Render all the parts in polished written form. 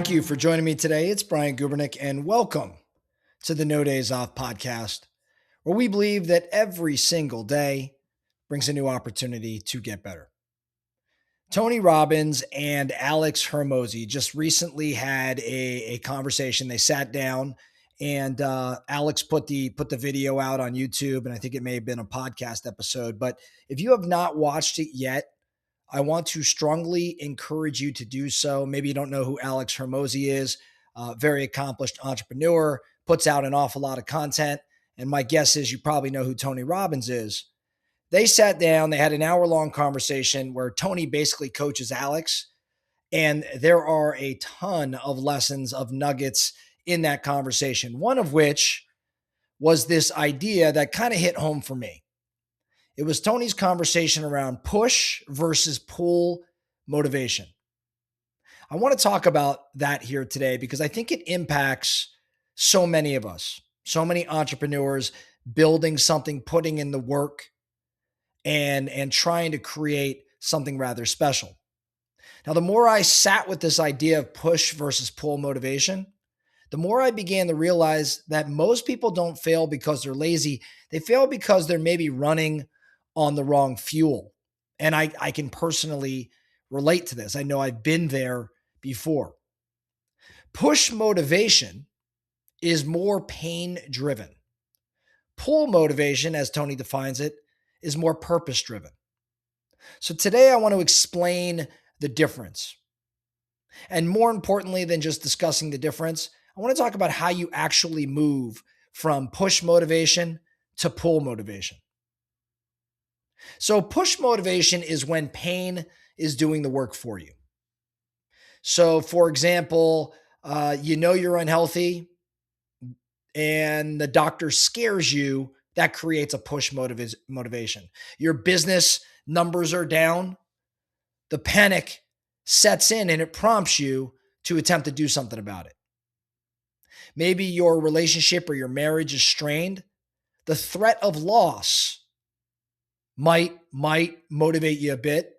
Thank you for joining me today. It's Brian Gubernick, and welcome to the No Days Off podcast, where we believe that every single day brings a new opportunity to get better. Tony Robbins and Alex Hormozi just recently had a conversation. They sat down, and Alex put the video out on YouTube, and I think it may have been a podcast episode. But if you have not watched it yet, I want to strongly encourage you to do so. Maybe you don't know who Alex Hormozi is, very accomplished entrepreneur, puts out an awful lot of content. And my guess is you probably know who Tony Robbins is. They sat down, they had an hour-long conversation where Tony basically coaches Alex. And there are a ton of lessons, of nuggets in that conversation, one of which was this idea that kind of hit home for me. It was Tony's conversation around push versus pull motivation. I want to talk about that here today because I think it impacts so many of us, so many entrepreneurs building something, putting in the work, and trying to create something rather special. Now, the more I sat with this idea of push versus pull motivation, the more I began to realize that most people don't fail because they're lazy. They fail because they're maybe running on the wrong fuel. And I can personally relate to this. I know I've been there before. Push motivation is more pain driven. Pull motivation, as Tony defines it, is more purpose driven. So today I want to explain the difference. And more importantly than just discussing the difference, I want to talk about how you actually move from push motivation to pull motivation. So push motivation is when pain is doing the work for you. So for example, you know you're unhealthy and the doctor scares you. That creates a push motivation. Your business numbers are down. The panic sets in and it prompts you to attempt to do something about it. Maybe your relationship or your marriage is strained. The threat of loss might motivate you a bit.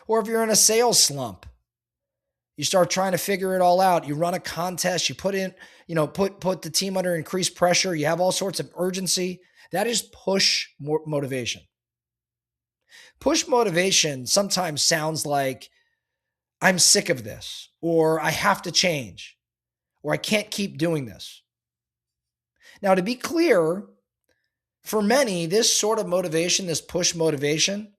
Or if you're in a sales slump, you start trying to figure it all out. You run a contest, you put the team under increased pressure. You have all sorts of urgency. That is push motivation. Push motivation sometimes sounds like I'm sick of this, or I have to change, or I can't keep doing this. Now, to be clear, for many, this sort of motivation, this push motivation,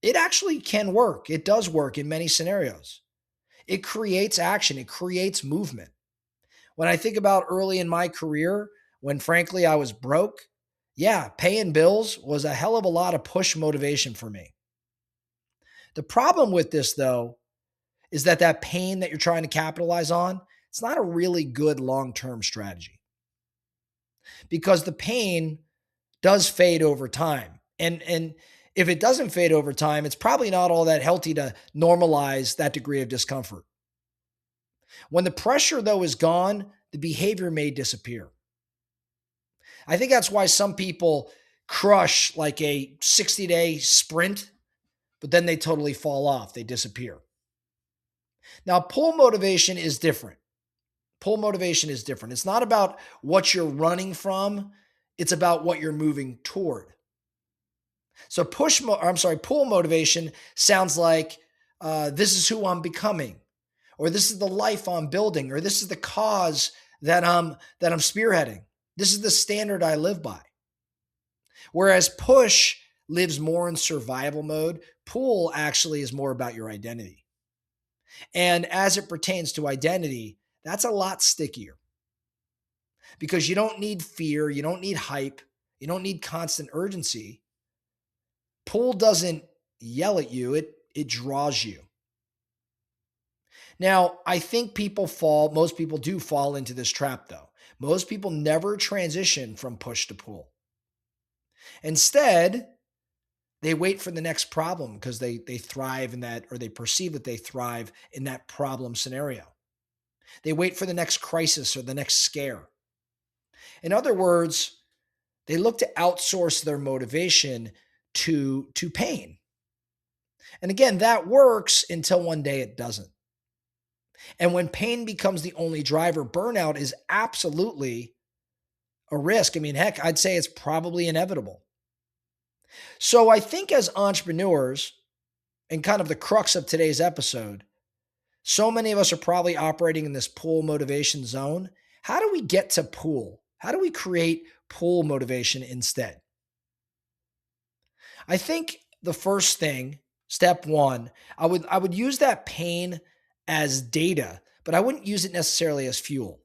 it actually can work. It does work in many scenarios. It creates action. It creates movement. When I think about early in my career, when frankly I was broke, yeah, paying bills was a hell of a lot of push motivation for me. The problem with this, though, is that pain that you're trying to capitalize on, it's not a really good long-term strategy because the pain does fade over time. And if it doesn't fade over time, it's probably not all that healthy to normalize that degree of discomfort. When the pressure, though, is gone, the behavior may disappear. I think that's why some people crush like a 60-day sprint, but then they totally fall off. They disappear. Now, pull motivation is different. Pull motivation is different. It's not about what you're running from. It's about what you're moving toward. So pull motivation sounds like this is who I'm becoming, or this is the life I'm building, or this is the cause that I'm spearheading. This is the standard I live by. Whereas push lives more in survival mode, pull actually is more about your identity. And as it pertains to identity, that's a lot stickier because you don't need fear, you don't need hype, you don't need constant urgency. Pull doesn't yell at you, it draws you. Now, I think most people do fall into this trap though. Most people never transition from push to pull. Instead, they wait for the next problem because they thrive in that, or they perceive that they thrive in that problem scenario. They wait for the next crisis or the next scare. In other words, they look to outsource their motivation to pain. And again, that works until one day it doesn't. And when pain becomes the only driver, burnout is absolutely a risk. I mean, heck, I'd say it's probably inevitable. So I think as entrepreneurs, and kind of the crux of today's episode, so many of us are probably operating in this pull motivation zone. How do we get to pull? How do we create pull motivation instead? I think the first thing, step one, I would use that pain as data, but I wouldn't use it necessarily as fuel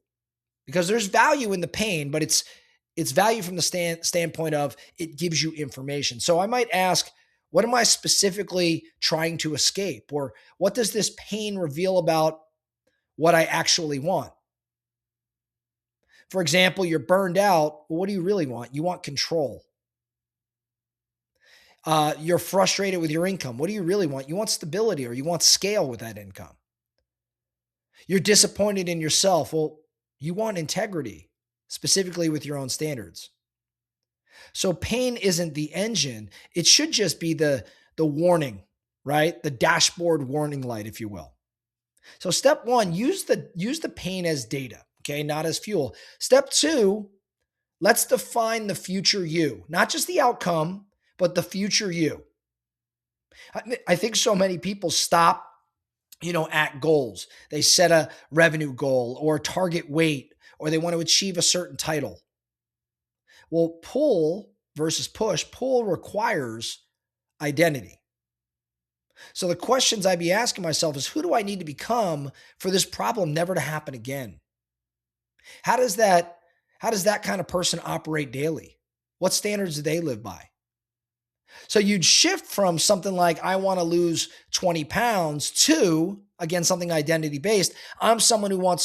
because there's value in the pain, but it's value from the standpoint of it gives you information. So I might ask, what am I specifically trying to escape? Or what does this pain reveal about what I actually want? For example, you're burned out. Well, what do you really want? You want control. You're frustrated with your income. What do you really want? You want stability or you want scale with that income. You're disappointed in yourself. Well, you want integrity, specifically with your own standards. So pain isn't the engine. It should just be the warning, right? The dashboard warning light, if you will. So step one, use the pain as data, okay, not as fuel. Step two, let's define the future you, not just the outcome, but the future you. I think so many people stop, at goals. They set a revenue goal or target weight, or they want to achieve a certain title. Well, pull versus push, pull requires identity. So the questions I'd be asking myself is, who do I need to become for this problem never to happen again? How does that how does that kind of person operate daily? What standards do they live by? So you'd shift from something like, I want to lose 20 pounds to, again, something identity based. I'm someone who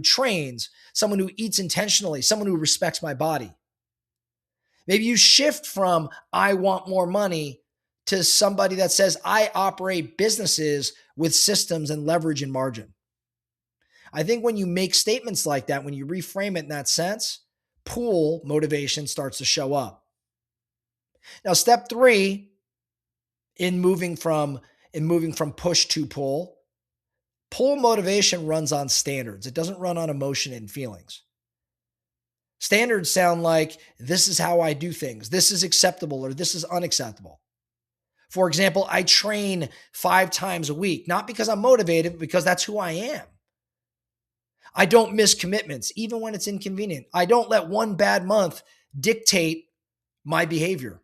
trains, someone who eats intentionally, someone who respects my body. Maybe you shift from, I want more money, to somebody that says, I operate businesses with systems and leverage and margin. I think when you make statements like that, when you reframe it in that sense, pull motivation starts to show up. Now, step three in moving from push to pull motivation runs on standards. It doesn't run on emotion and feelings. Standards sound like, this is how I do things, this is acceptable, or this is unacceptable. For example, I train 5 times a week, not because I'm motivated, but because that's who I am. I don't miss commitments, even when it's inconvenient. I don't let one bad month dictate my behavior.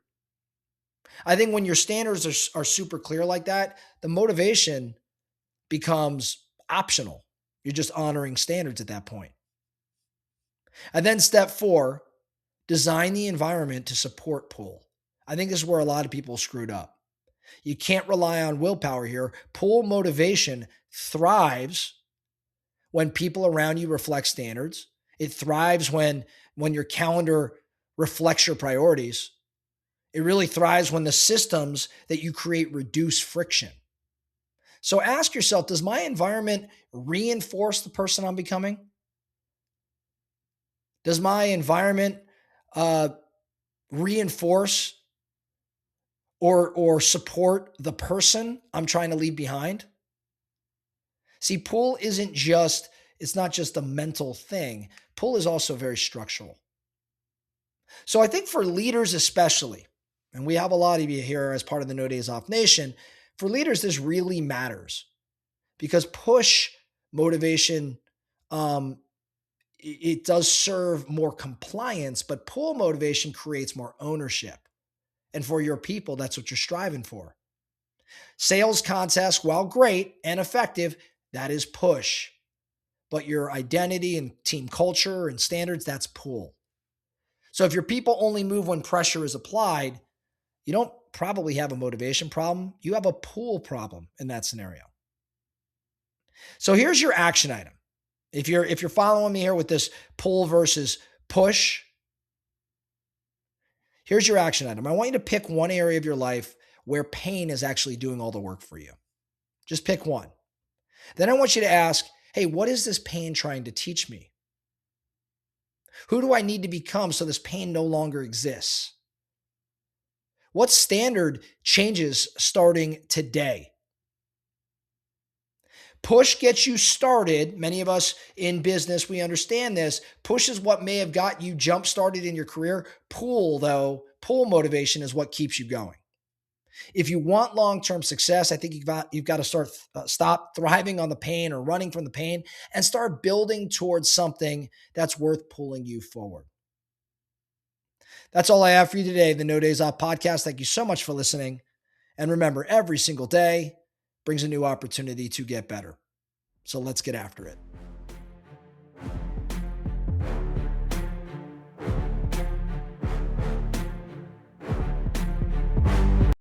I think when your standards are super clear like that, the motivation becomes optional. You're just honoring standards at that point. And then step four, design the environment to support pull. I think this is where a lot of people screwed up. You can't rely on willpower here. Pull motivation thrives when people around you reflect standards. It thrives when your calendar reflects your priorities. It really thrives when the systems that you create reduce friction. So ask yourself, does my environment reinforce the person I'm becoming? Does my environment uh, reinforce or support the person I'm trying to leave behind? See, pull it's not just a mental thing. Pull is also very structural. So I think for leaders especially, and we have a lot of you here as part of the No Days Off Nation, for leaders, this really matters because push motivation, um, it does serve more compliance, but pull motivation creates more ownership. And for your people, that's what you're striving for. Sales contests, while great and effective, that is push. But your identity and team culture and standards, that's pull. So if your people only move when pressure is applied, you don't probably have a motivation problem. You have a pull problem in that scenario. So here's your action item. If you're following me here with this pull versus push, here's your action item. I want you to pick one area of your life where pain is actually doing all the work for you. Just pick one. Then I want you to ask, hey, what is this pain trying to teach me? Who do I need to become so this pain no longer exists? What standard changes starting today? Push gets you started. Many of us in business, we understand this. Push is what may have got you jump started in your career. Pull, though, pull motivation is what keeps you going. If you want long-term success, I think you've got to stop thriving on the pain or running from the pain and start building towards something that's worth pulling you forward. That's all I have for you today, the No Days Off podcast. Thank you so much for listening. And remember, every single day brings a new opportunity to get better. So let's get after it.